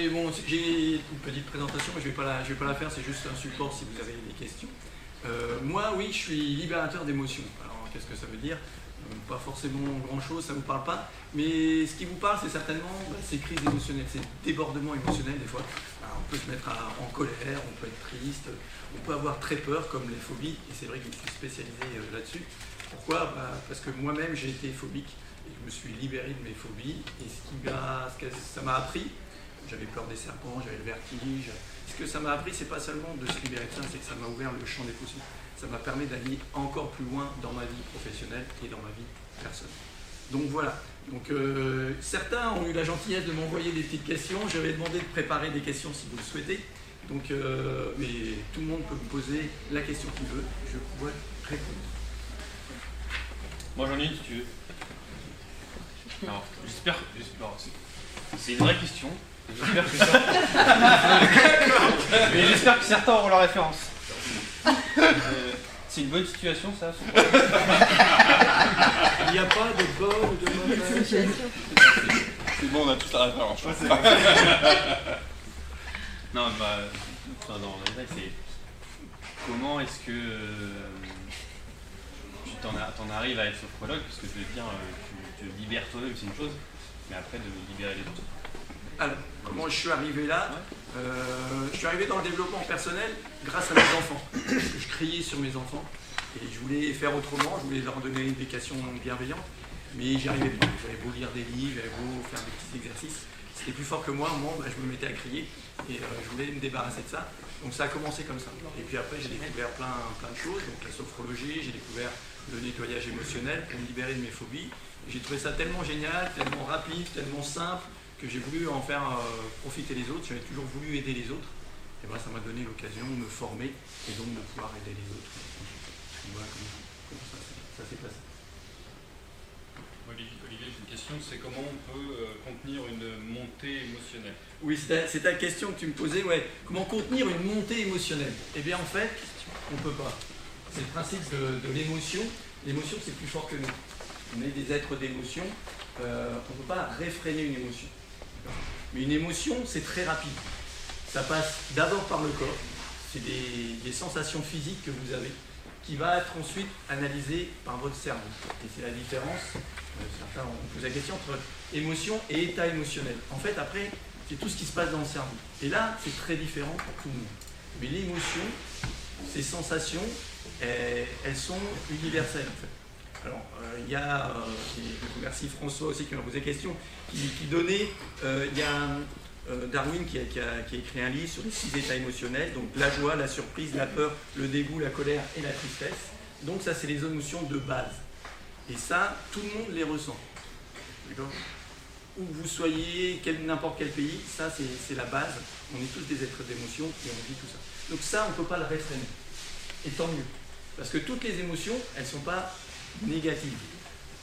mais bon, j'ai une petite présentation, mais je vais pas la faire, c'est juste un support si vous avez des questions. Moi, oui, je suis libérateur d'émotions. Alors, qu'est-ce que ça veut dire? Pas forcément grand-chose, ça ne vous parle pas. Mais ce qui vous parle, c'est certainement ces crises émotionnelles, ces débordements émotionnels des fois. Alors, on peut se mettre en colère, on peut être triste, on peut avoir très peur, comme les phobies. Et c'est vrai que je me suis spécialisé là-dessus. Pourquoi? Parce que moi-même, j'ai été phobique. Et je me suis libéré de mes phobies. Et ce que ça m'a appris, j'avais peur des serpents, j'avais le vertige. Ce que ça m'a appris, c'est pas seulement de se libérer de ça, c'est que ça m'a ouvert le champ des possibles. Ça m'a permis d'aller encore plus loin dans ma vie professionnelle et dans ma vie personnelle. Donc voilà. Donc certains ont eu la gentillesse de m'envoyer des petites questions. J'avais demandé de préparer des questions si vous le souhaitez. Donc, mais tout le monde peut me poser la question qu'il veut. Je pourrais répondre. Moi j'en ai une si tu veux. Alors, j'espère. C'est une vraie question. J'espère que certains auront la référence. C'est une bonne situation, ça? Il n'y a pas de bonne ou de mauvaise situation. C'est bon, on a tous la référence. Non, dans le détail, c'est comment est-ce que tu t'en arrives à être sophrologue, parce que je veux dire, tu te libères toi-même, c'est une chose, mais après de libérer les autres. Alors, comment je suis arrivé là? Je suis arrivé dans le développement personnel grâce à mes enfants. Je criais sur mes enfants et je voulais faire autrement, je voulais leur donner une éducation bienveillante, mais j'y arrivais pas. J'avais beau lire des livres, j'avais beau faire des petits exercices, c'était plus fort que moi. Au moment, je me mettais à crier et je voulais me débarrasser de ça. Donc ça a commencé comme ça. Et puis après, j'ai découvert plein de choses, donc la sophrologie, j'ai découvert le nettoyage émotionnel pour me libérer de mes phobies. J'ai trouvé ça tellement génial, tellement rapide, tellement simple, que j'ai voulu en faire profiter les autres. J'avais toujours voulu aider les autres. Et ça m'a donné l'occasion de me former et donc de pouvoir aider les autres. Voilà comment ça s'est passé. Olivier, j'ai une question, c'est comment on peut contenir une montée émotionnelle? Oui, c'est ta question que tu me posais, ouais. Comment contenir une montée émotionnelle? Eh bien en fait, on ne peut pas. C'est le principe de l'émotion. L'émotion, c'est plus fort que nous. On est des êtres d'émotion. On ne peut pas réfréner une émotion. Mais une émotion, c'est très rapide. Ça passe d'abord par le corps. C'est des sensations physiques que vous avez qui va être ensuite analysée par votre cerveau. Et c'est la différence, certains ont posé la question, entre émotion et état émotionnel. En fait, après, c'est tout ce qui se passe dans le cerveau. Et là, c'est très différent pour tout le monde. Mais l'émotion, ces sensations, elles sont universelles en fait. Alors, il y a, merci François aussi qui m'a posé la question, qui donnait, il y a Darwin qui a écrit un livre sur les 6 états émotionnels, donc la joie, la surprise, la peur, le dégoût, la colère et la tristesse. Donc ça, c'est les émotions de base. Et ça, tout le monde les ressent. D'accord ? Où vous soyez, n'importe quel pays, ça c'est la base. On est tous des êtres d'émotion et on vit tout ça. Donc ça, on ne peut pas le réfréner. Et tant mieux. Parce que toutes les émotions, elles ne sont pas négatives.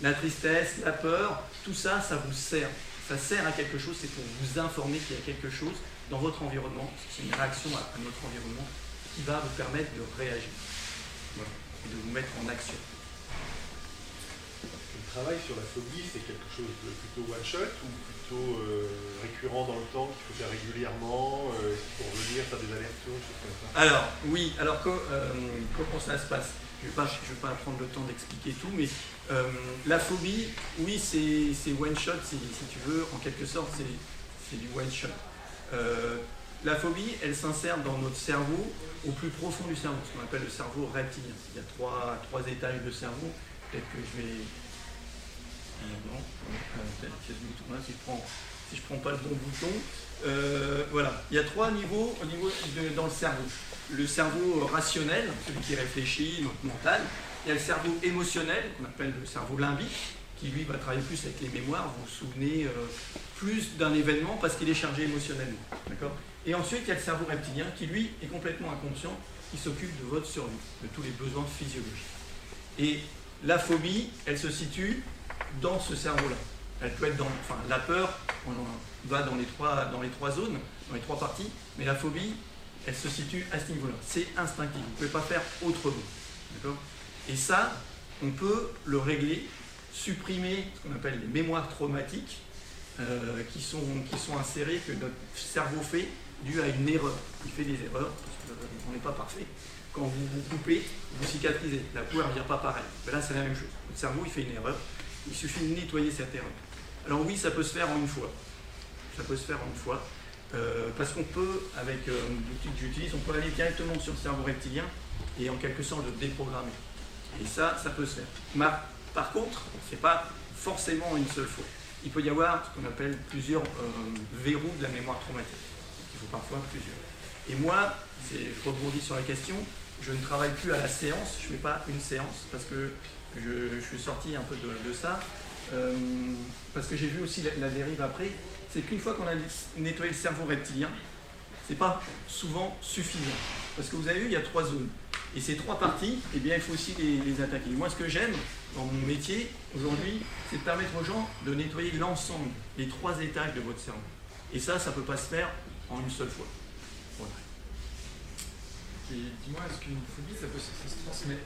La tristesse, la peur, tout ça, ça vous sert. Ça sert à quelque chose, c'est pour vous informer qu'il y a quelque chose dans votre environnement. C'est une réaction à notre environnement qui va vous permettre de réagir. Voilà. Et de vous mettre en action. Le travail sur la phobie, c'est quelque chose de plutôt one-shot ou plutôt récurrent dans le temps, qu'il faut faire régulièrement, est-ce qu'il faut revenir, faire des allers-retours, choses comme ça? Alors, oui, alors comment ça se passe? Je ne vais pas prendre le temps d'expliquer tout, mais la phobie, oui, c'est one-shot, si tu veux, en quelque sorte, c'est du one-shot. La phobie, elle s'insère dans notre cerveau, au plus profond du cerveau, ce qu'on appelle le cerveau reptilien. Il y a trois étages de cerveau, peut-être que je vais... Non, peut-être qu'il y a ce bouton-là, si je prends pas le bon bouton. Voilà, il y a 3 niveaux dans le cerveau. Le cerveau rationnel, celui qui réfléchit, notre mental. Il y a le cerveau émotionnel, qu'on appelle le cerveau limbique, qui lui va travailler plus avec les mémoires. Vous vous souvenez plus d'un événement parce qu'il est chargé émotionnellement. D'accord ? Et ensuite, il y a le cerveau reptilien qui, lui, est complètement inconscient, qui s'occupe de votre survie, de tous les besoins physiologiques. Et la phobie, elle se situe dans ce cerveau-là. Elle peut être dans... Enfin, la peur, on va dans les trois zones, dans les 3 parties, mais la phobie, elle se situe à ce niveau-là. C'est instinctif, vous ne pouvez pas faire autrement. D'accord ? Et ça, on peut le régler, supprimer ce qu'on appelle les mémoires traumatiques, qui sont insérés, que notre cerveau fait, dû à une erreur. Il fait des erreurs, parce qu'on n'est pas parfait. Quand vous vous coupez, vous cicatrisez. La peau ne revient pas pareil. Mais là, c'est la même chose. Votre cerveau, il fait une erreur. Il suffit de nettoyer cette erreur. Alors oui, ça peut se faire en une fois. Ça peut se faire en une fois. Parce qu'on peut, avec l'outil que j'utilise, on peut aller directement sur le cerveau reptilien et en quelque sorte le déprogrammer. Et ça peut se faire. Par contre, ce n'est pas forcément une seule fois. Il peut y avoir ce qu'on appelle plusieurs verrous de la mémoire traumatique. Il faut parfois plusieurs. Et moi, je rebondis sur la question, je ne travaille plus à la séance, je ne fais pas une séance, parce que je suis sorti un peu de ça, parce que j'ai vu aussi la dérive après, c'est qu'une fois qu'on a nettoyé le cerveau reptilien, ce n'est pas souvent suffisant. Parce que vous avez vu, il y a 3 zones. Et ces 3 parties, eh bien, il faut aussi les attaquer. Moi, ce que j'aime dans mon métier aujourd'hui, c'est de permettre aux gens de nettoyer l'ensemble, les 3 étages de votre cerveau. Et ça ne peut pas se faire en une seule fois. Voilà. Et dis-moi, est-ce qu'une phobie, ça se transmet?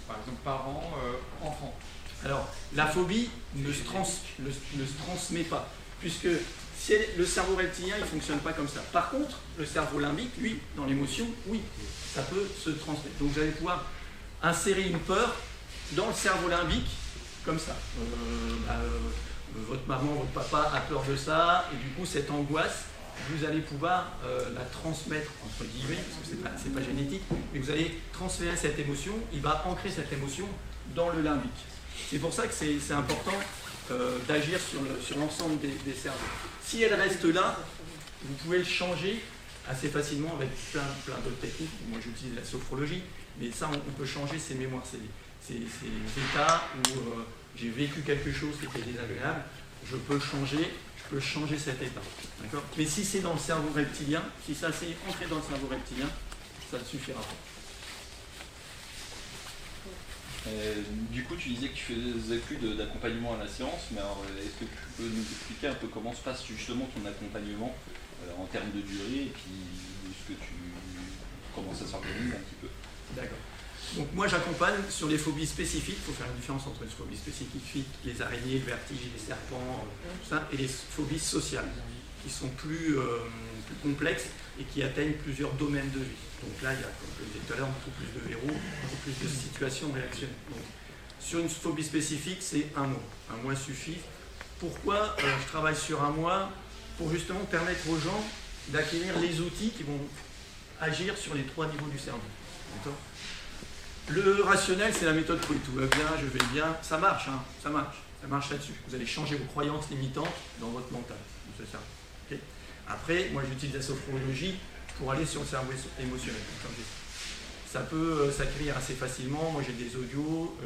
Par exemple, parents, enfants? Alors, la phobie ne se transmet pas, puisque si le cerveau reptilien, il ne fonctionne pas comme ça. Par contre, le cerveau limbique, lui, dans l'émotion, oui, ça peut se transmettre. Donc vous allez pouvoir insérer une peur dans le cerveau limbique, comme ça. Votre maman, votre papa a peur de ça, et du coup, cette angoisse, vous allez pouvoir la transmettre, entre guillemets, parce que c'est pas génétique, mais vous allez transférer cette émotion, il va ancrer cette émotion dans le limbique. C'est pour ça que c'est important d'agir sur l'ensemble des cerveaux. Si elle reste là, vous pouvez le changer assez facilement avec plein d'autres techniques. Moi, j'utilise la sophrologie, mais ça, on peut changer ses mémoires. C'est états où j'ai vécu quelque chose qui était désagréable, je peux changer cet état. D'accord ? Mais si c'est dans le cerveau reptilien, si ça s'est ancré dans le cerveau reptilien, ça ne suffira pas. Du coup, tu disais que tu faisais plus d'accompagnement à la séance, mais alors est-ce que tu peux nous expliquer un peu comment se passe justement ton accompagnement en termes de durée et puis comment ça s'organise un petit peu? D'accord. Donc moi j'accompagne sur les phobies spécifiques, il faut faire une différence entre les phobies spécifiques, les araignées, le vertige, les serpents, tout ça, et les phobies sociales, qui sont plus complexes et qui atteignent plusieurs domaines de vie. Donc là, il y a, comme je le disais tout à l'heure, beaucoup plus de verrous, beaucoup plus de situations réactionnelles. Donc, sur une phobie spécifique, c'est 1 mois. 1 mois suffit. Pourquoi je travaille sur 1 mois? Pour justement permettre aux gens d'acquérir les outils qui vont agir sur les 3 niveaux du cerveau. D'accord ? Le rationnel, c'est la méthode Coué. Tout va bien, je vais bien. Ça marche, hein, ça marche. Ça marche là-dessus. Vous allez changer vos croyances limitantes dans votre mental. C'est ça. Okay. Après, moi, j'utilise la sophrologie pour aller sur le cerveau émotionnel. Ça peut s'acquérir assez facilement. Moi, j'ai des audios.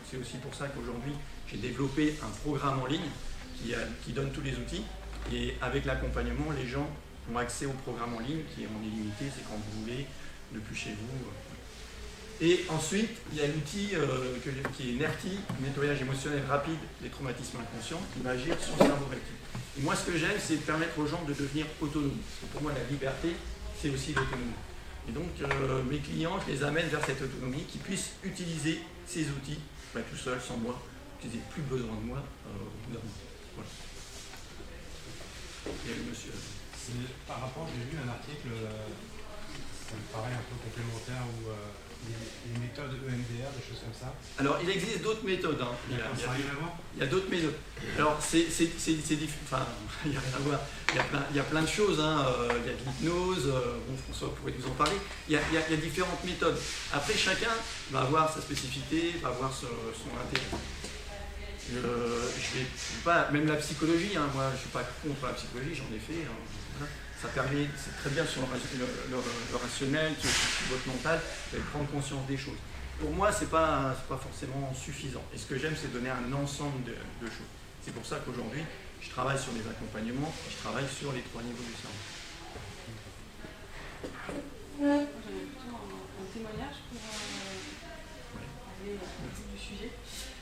C'est aussi pour ça qu'aujourd'hui, j'ai développé un programme en ligne qui donne tous les outils. Et avec l'accompagnement, les gens ont accès au programme en ligne qui est en illimité. C'est quand vous voulez, depuis chez vous. Et ensuite, il y a l'outil qui est NERTI, nettoyage émotionnel rapide des traumatismes inconscients, qui va agir sur le cerveau reptilien. Et moi, ce que j'aime, c'est de permettre aux gens de devenir autonomes. Parce que pour moi, la liberté, c'est aussi l'autonomie. Et donc, mes clients, je les amène vers cette autonomie, qu'ils puissent utiliser ces outils, tout seuls, sans moi, qu'ils n'aient plus besoin de moi au bout d'un moment. Voilà. Et le monsieur. Par rapport, j'ai lu un article, ça me paraît un peu complémentaire, où les méthodes EMDR, des choses comme ça. Alors, il existe d'autres méthodes. Hein. Il y a d'autres méthodes. Alors, enfin, il n'y a rien à voir. Il y a plein de choses. Hein. Il y a de l'hypnose. Bon, François pourrait vous en parler. Il y a différentes méthodes. Après, chacun va avoir sa spécificité, va avoir son intérêt. Je vais pas, même la psychologie, hein, moi je ne suis pas contre la psychologie, j'en ai fait. Hein. Ça permet, c'est très bien sur le rationnel, sur votre mental, de prendre conscience des choses. Pour moi, c'est pas forcément suffisant. Et ce que j'aime, c'est donner un ensemble de choses. C'est pour ça qu'aujourd'hui, je travaille sur les accompagnements, je travaille sur les 3 niveaux du cerveau. J'avais plutôt un témoignage pour parler du sujet.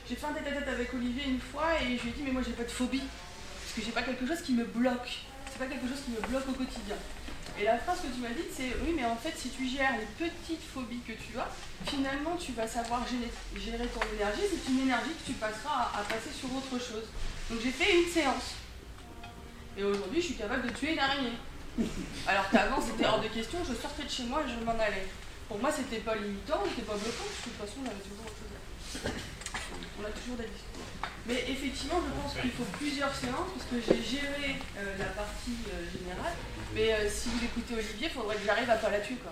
J'ai fait un tête-à-tête avec Olivier une fois et je lui ai dit mais moi j'ai pas de phobie parce que j'ai pas quelque chose qui me bloque, c'est pas quelque chose qui me bloque au quotidien. Et la phrase que tu m'as dite c'est oui mais en fait si tu gères les petites phobies que tu as, finalement tu vas savoir gérer ton énergie, c'est une énergie que tu passeras à passer sur autre chose. Donc j'ai fait une séance Et aujourd'hui, je suis capable de tuer une araignée. Alors qu'avant, c'était hors de question, je sortais de chez moi et je m'en allais. Pour moi, c'était pas limitant, c'était pas bloquant, parce que de toute façon, on avait toujours autre chose. On a toujours des discours. Mais effectivement, je pense qu'il faut plusieurs séances, parce que j'ai géré la partie générale. Mais si vous écoutez Olivier, il faudrait que j'arrive à pas la tuer, quoi.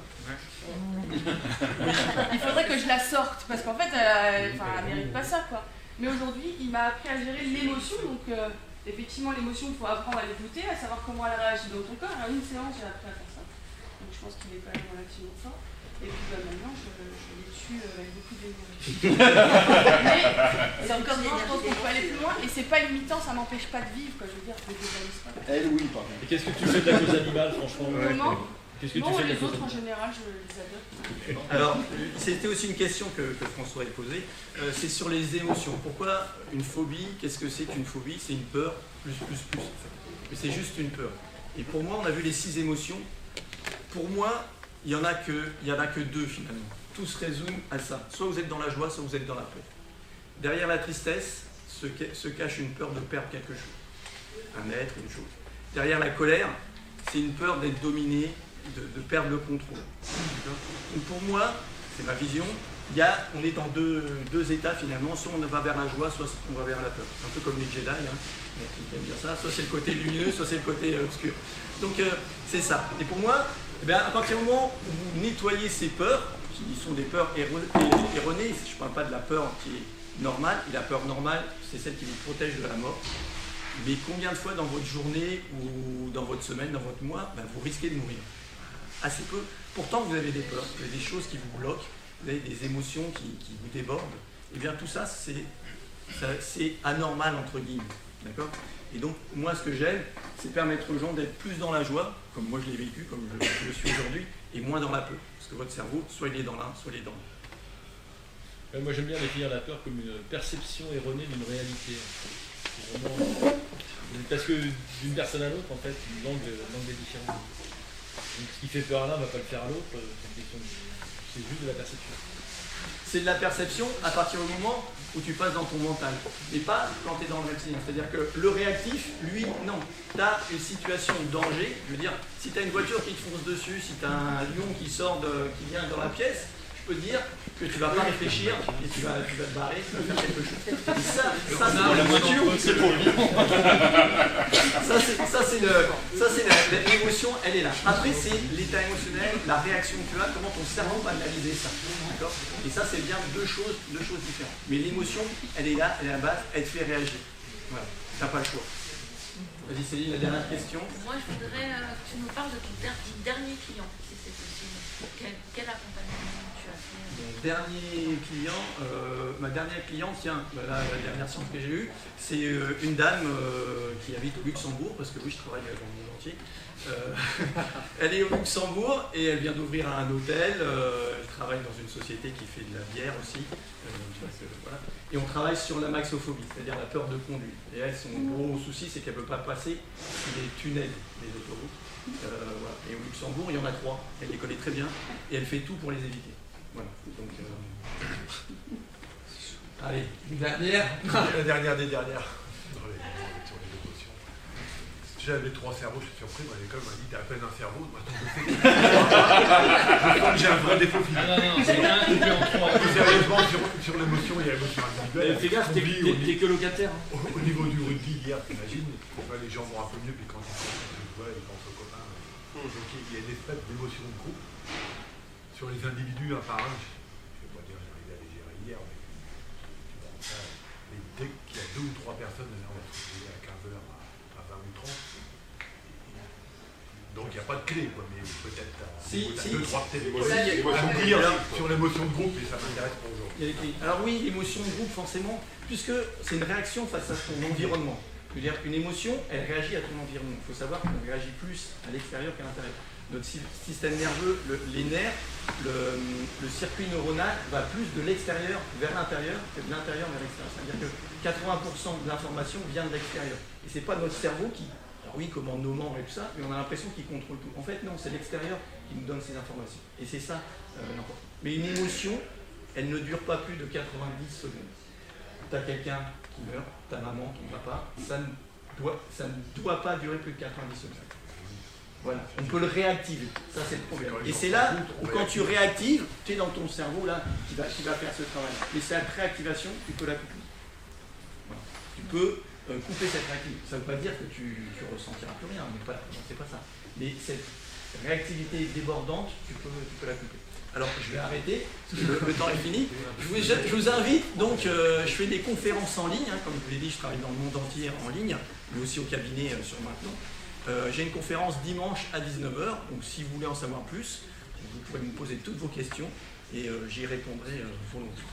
Il faudrait que je la sorte, parce qu'en fait, elle mérite pas ça, quoi. Mais aujourd'hui, il m'a appris à gérer l'émotion, donc effectivement, l'émotion, il faut apprendre à l'écouter, à savoir comment elle réagit dans ton corps. En une séance, j'ai appris à faire ça. Donc je pense qu'il est quand même relativement fort. Et puis maintenant, je les tue avec beaucoup d'énergie. Mais c'est encore je pense qu'on peut aller plus loin, et c'est pas limitant, ça m'empêche pas de vivre, quoi. Je veux dire, je les dévalise pas. Elle, oui, par contre. Et qu'est-ce que tu fais de la cause animale, franchement? Comment? Qu'est-ce que Non, tu fais de la les cause autres en animale? général, je les adopte. Alors, c'était aussi une question que François a posée. C'est sur les émotions. Pourquoi une phobie? Qu'est-ce que c'est qu'une phobie? C'est une peur, plus, en fait. Mais c'est juste une peur. Et pour moi, on a vu les 6 émotions. Pour moi, il n'y en a que 2 finalement. Tout se résume à ça. Soit vous êtes dans la joie, soit vous êtes dans la peur. Derrière la tristesse se cache une peur de perdre quelque chose. Un être, une chose. Derrière la colère, c'est une peur d'être dominé, de perdre le contrôle. Donc pour moi, c'est ma vision, on est dans deux états finalement, soit on va vers la joie, soit on va vers la peur. Un peu comme les Jedi, ils aiment bien ça, soit c'est le côté lumineux, soit c'est le côté obscur. Donc c'est ça. Et pour moi, à partir du moment où vous nettoyez ces peurs, qui sont des peurs erronées, je ne parle pas de la peur qui est normale, et la peur normale, c'est celle qui vous protège de la mort. Mais combien de fois dans votre journée, ou dans votre semaine, dans votre mois, vous risquez de mourir? Assez peu. Pourtant, vous avez des peurs, vous avez des choses qui vous bloquent, vous avez des émotions qui vous débordent. Et bien tout ça, c'est anormal, entre guillemets. D'accord? Et donc, moi, ce que j'aime, c'est permettre aux gens d'être plus dans la joie, comme moi je l'ai vécu, comme je le suis aujourd'hui, et moins dans la peur. Parce que votre cerveau, soit il est dans l'un, soit il est dans l'autre. Moi, j'aime bien définir la peur comme une perception erronée d'une réalité. Vraiment... Parce que d'une personne à l'autre, en fait, l'angle est différent. Donc, ce qui fait peur à l'un ne va pas le faire à l'autre, c'est juste de la perception. C'est de la perception à partir du moment où tu passes dans ton mental, mais pas quand tu es dans le réactif. C'est-à-dire que le réactif, lui, non. Tu as une situation de danger, je veux dire, si tu as une voiture qui te fonce dessus, si tu as un lion qui vient dans la pièce, je peux te dire que tu ne vas pas réfléchir et tu vas te barrer, tu vas faire quelque chose. Et ça c'est la voiture, c'est pour lui. Ça c'est l'émotion, elle est là. Après c'est l'état émotionnel, la réaction que tu as, comment ton cerveau va analyser ça. D'accord? Et ça c'est bien deux choses différentes. Mais l'émotion, elle est là, elle est à la base, elle te fait réagir. Voilà, tu n'as pas le choix. Vas-y Céline, la dernière question. Moi je voudrais que tu nous parles de ton dernier client, si c'est possible. Quel accompagnement tu as fait? Mon dernier client, ma dernière cliente, la dernière séance que j'ai eue, c'est une dame qui habite au Luxembourg, parce que oui, je travaille dans le monde entier. Elle est au Luxembourg et elle vient d'ouvrir un hôtel. Elle travaille dans une société qui fait de la bière aussi. Voilà. Et on travaille sur la maxophobie, c'est-à-dire la peur de conduire. Et elle, son gros souci, c'est qu'elle ne peut pas passer les tunnels des autoroutes. Voilà. Et au Luxembourg, il y en a 3. Elle les connaît très bien et elle fait tout pour les éviter. Voilà. Donc, allez, une dernière. La dernière des dernières. J'avais 3 cerveaux, je suis surpris, moi, à l'école, on m'a dit t'as à peine un cerveau, maintenant j'ai un vrai défaut physique. Non, c'est un coupé en 3. Sérieusement, sur l'émotion, il y a l'émotion individuelle. Fais gaffe, t'es que locataire. Au niveau du rugby, hier, t'imagines, les gens vont un peu mieux, puis quand ils voient, ils pensent aux copains. Donc il y a une espèce d'émotion de groupe. Sur les individus, un par un, je ne vais pas dire j'ai arrivé à les gérer hier, mais dès qu'il y a 2 ou 3 personnes, on va se retrouver à 15h, à 20 ou 30. Donc il n'y a pas de clé, quoi, mais peut-être à 2-3 émotions. Sur l'émotion de groupe, et ça m'intéresse pour aujourd'hui. Alors oui, l'émotion de groupe, forcément, puisque c'est une réaction face à ton environnement. Je veux dire, une émotion, elle réagit à ton environnement. Il faut savoir qu'on réagit plus à l'extérieur qu'à l'intérieur. Notre système nerveux, les nerfs, le circuit neuronal va plus de l'extérieur vers l'intérieur que de l'intérieur vers l'extérieur. C'est-à-dire que 80% de l'information vient de l'extérieur. Et ce n'est pas notre cerveau qui, alors oui, commande nos membres et tout ça, mais on a l'impression qu'il contrôle tout. En fait, non, c'est l'extérieur qui nous donne ces informations. Et c'est ça l'important. Mais une émotion, elle ne dure pas plus de 90 secondes. Tu as quelqu'un qui meurt, ta maman, ton papa, ça ne ça ne doit pas durer plus de 90 secondes. Voilà, on peut le réactiver, ça c'est le problème. Et c'est là où quand tu réactives, tu es dans ton cerveau là qui va faire ce travail. Et cette réactivation, tu peux la couper. Voilà. Tu peux couper cette réactivité. Ça ne veut pas dire que tu ressentiras plus rien, mais c'est pas ça. Mais cette réactivité débordante, tu peux la couper. Alors je vais arrêter, parce que le temps est fini. Je vous invite, donc je fais des conférences en ligne, comme je vous l'ai dit, je travaille dans le monde entier en ligne, mais aussi au cabinet sur Maintenant. J'ai une conférence dimanche à 19h, donc si vous voulez en savoir plus, vous pourrez me poser toutes vos questions et j'y répondrai volontiers.